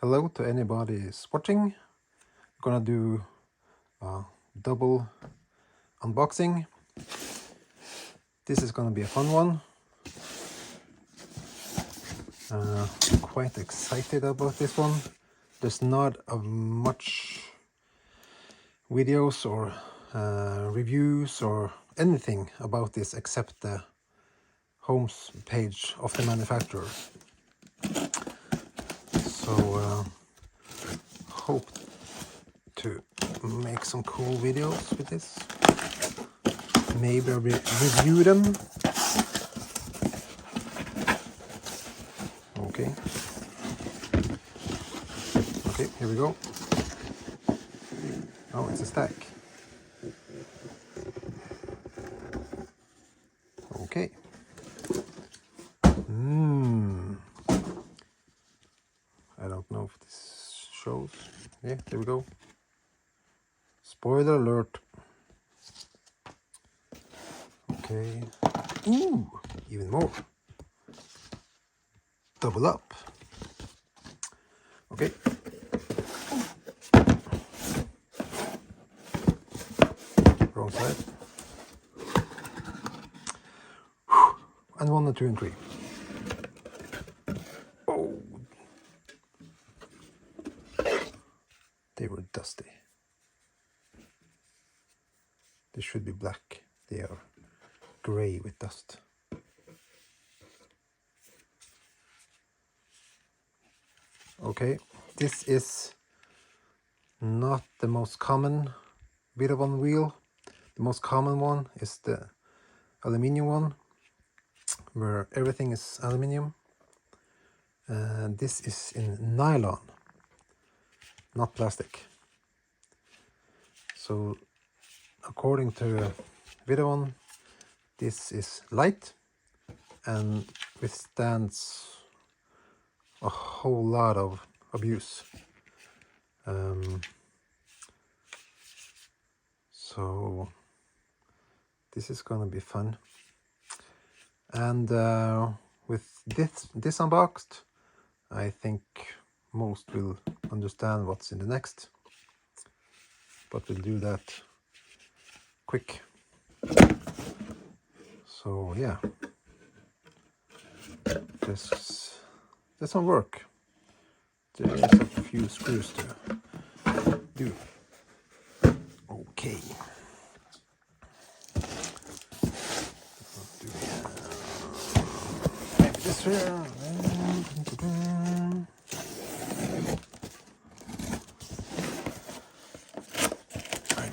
Hello to anybody is watching. I'm gonna do a double unboxing. This is gonna be a fun one. Quite excited about this one. There's not much videos or reviews or anything about this except the home page of the manufacturer. So hope to make some cool videos with this. Maybe review them. Okay. Okay, here we go. Oh, it's a stack. Okay. I don't know if this shows. Yeah, there we go. Spoiler alert. Okay. Ooh, even more. Double up. Okay. Wrong side. And 1 and 2 and 3. Oh. They were dusty. They should be black. They are gray with dust. Okay, this is not the most common Vitavon wheel. The most common one is the aluminium one, where everything is aluminium. And this is in nylon, not plastic. So according to Vitavon, this is light and withstands a whole lot of abuse. So this is gonna be fun. And with this unboxed, I think most will understand what's in the next. But we'll do that quick. So yeah, there's some work. There's a few screws to do. Okay. Maybe this here. I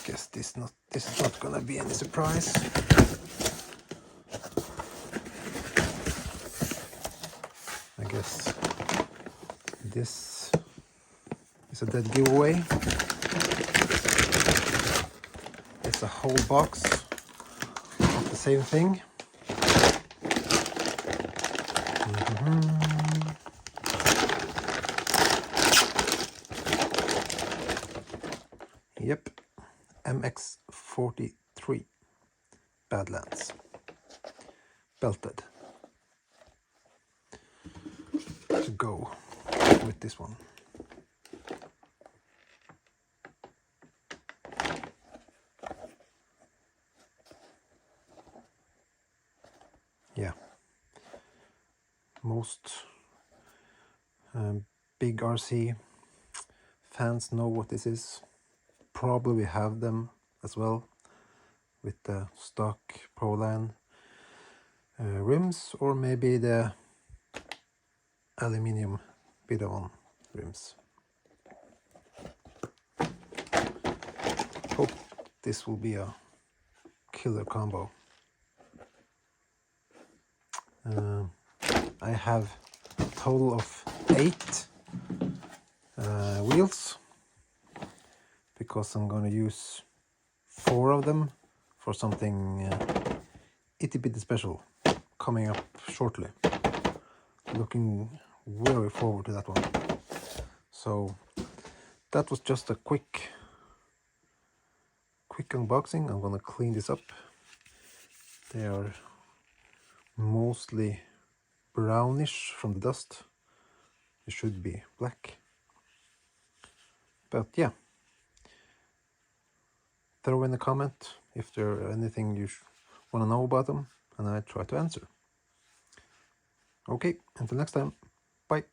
guess this is not gonna be any surprise. I guess this is a dead giveaway. It's a whole box of the same thing. Yep, MX43 Badlands, belted, to go with this one. Yeah, most big RC fans know what this is. Probably have them as well with the stock Proline rims, or maybe the aluminium Vitavon rims. Hope this will be a killer combo. I have a total of 8 wheels, because I'm going to use 4 of them for something itty bitty special coming up shortly. Looking very forward to that one. So that was just a quick unboxing. I'm gonna clean this up. They are mostly brownish from the dust, it should be black. But yeah, throw in a comment if there anything you want to know about them, and I try to answer. Okay, until next time, bye.